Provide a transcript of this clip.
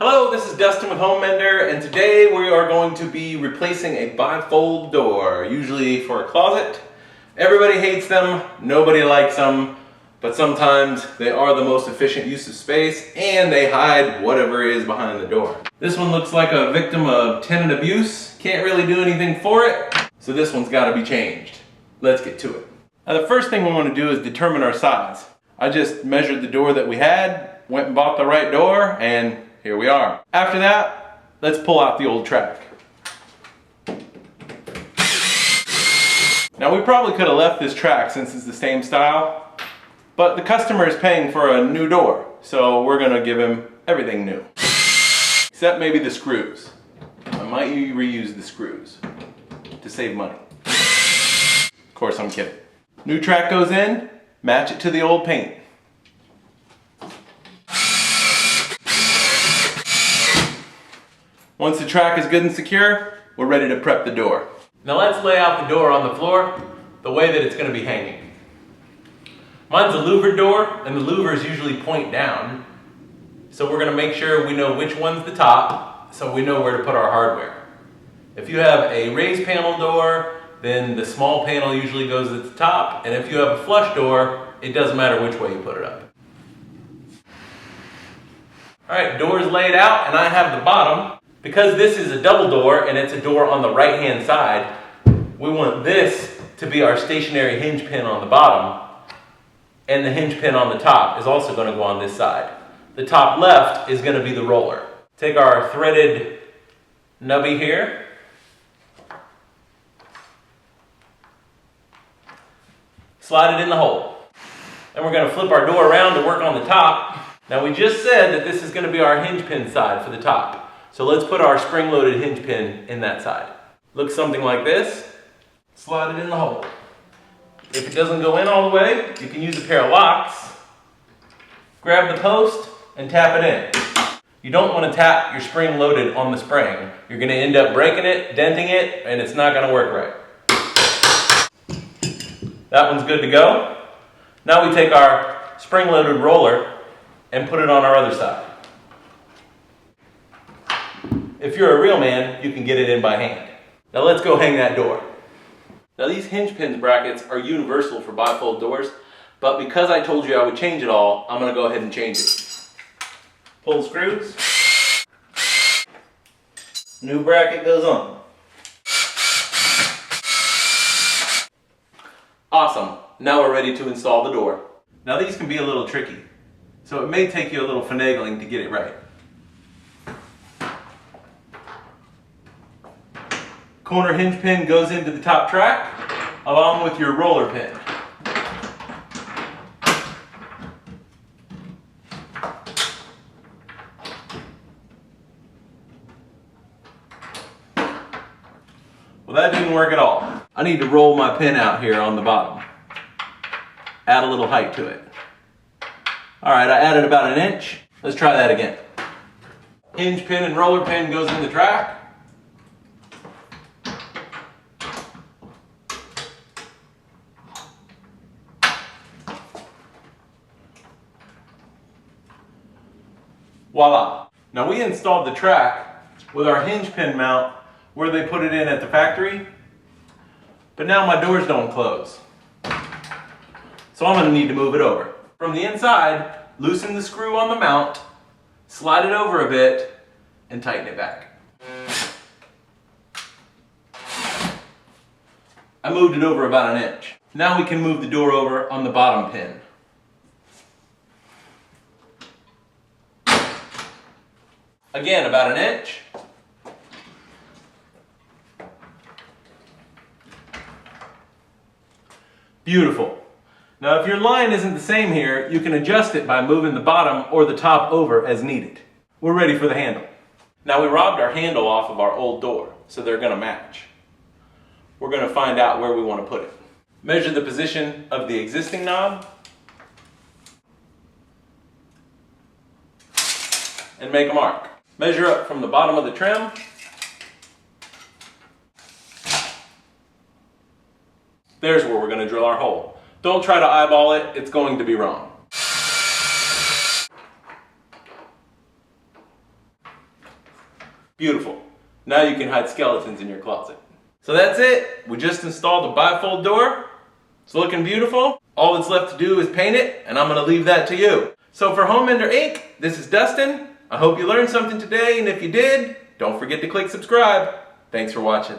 Hello, this is Dustin with Home Mender, and today we are going to be replacing a bifold door, usually for a closet. Everybody hates them, nobody likes them, but sometimes they are the most efficient use of space and they hide whatever is behind the door. This one looks like a victim of tenant abuse. Can't really do anything for it, so this one's got to be changed. Let's get to it. Now the first thing we want to do is determine our size. I just measured the door that we had, went and bought the right door, and here we are. After that, let's pull out the old track. Now we probably could have left this track since it's the same style, but the customer is paying for a new door, so we're gonna give him everything new. Except maybe the screws. I might reuse the screws to save money. Of course, I'm kidding. New track goes in, match it to the old paint. Once the track is good and secure, we're ready to prep the door. Now let's lay out the door on the floor the way that it's going to be hanging. Mine's a louvered door, and the louvers usually point down. So we're going to make sure we know which one's the top, so we know where to put our hardware. If you have a raised panel door, then the small panel usually goes at the top, and if you have a flush door, it doesn't matter which way you put it up. Alright, door is laid out, and I have the bottom. Because this is a double door and it's a door on the right hand side, we want this to be our stationary hinge pin on the bottom, and the hinge pin on the top is also going to go on this side. The top left is going to be the roller. Take our threaded nubby here, slide it in the hole, and we're going to flip our door around to work on the top. Now we just said that this is going to be our hinge pin side for the top. So let's put our spring-loaded hinge pin in that side. Looks something like this. Slide it in the hole. If it doesn't go in all the way, you can use a pair of locks. Grab the post and tap it in. You don't want to tap your spring-loaded on the spring. You're going to end up breaking it, denting it, and it's not going to work right. That one's good to go. Now we take our spring-loaded roller and put it on our other side. If you're a real man, you can get it in by hand. Now let's go hang that door. Now these hinge pins brackets are universal for bifold doors, but because I told you I would change it all, I'm gonna go ahead and change it. Pull the screws. New bracket goes on. Awesome, now we're ready to install the door. Now these can be a little tricky, so it may take you a little finagling to get it right. Corner hinge pin goes into the top track, along with your roller pin. Well, that didn't work at all. I need to roll my pin out here on the bottom. Add a little height to it. All right, I added about 1 inch. Let's try that again. Hinge pin and roller pin goes in the track. Voila! Now we installed the track with our hinge pin mount where they put it in at the factory, but now my doors don't close. So I'm going to need to move it over. From the inside, loosen the screw on the mount, slide it over a bit, and tighten it back. I moved it over about 1 inch. Now we can move the door over on the bottom pin. Again, about 1 inch. Beautiful. Now if your line isn't the same here, you can adjust it by moving the bottom or the top over as needed. We're ready for the handle. Now we robbed our handle off of our old door, so they're going to match. We're going to find out where we want to put it. Measure the position of the existing knob and make a mark. Measure up from the bottom of the trim. There's where we're going to drill our hole. Don't try to eyeball it, it's going to be wrong. Beautiful. Now you can hide skeletons in your closet. So that's it. We just installed a bifold door. It's looking beautiful. All that's left to do is paint it, and I'm going to leave that to you. So for Home Mender Inc., this is Dustin. I hope you learned something today, and if you did, don't forget to click subscribe. Thanks for watching.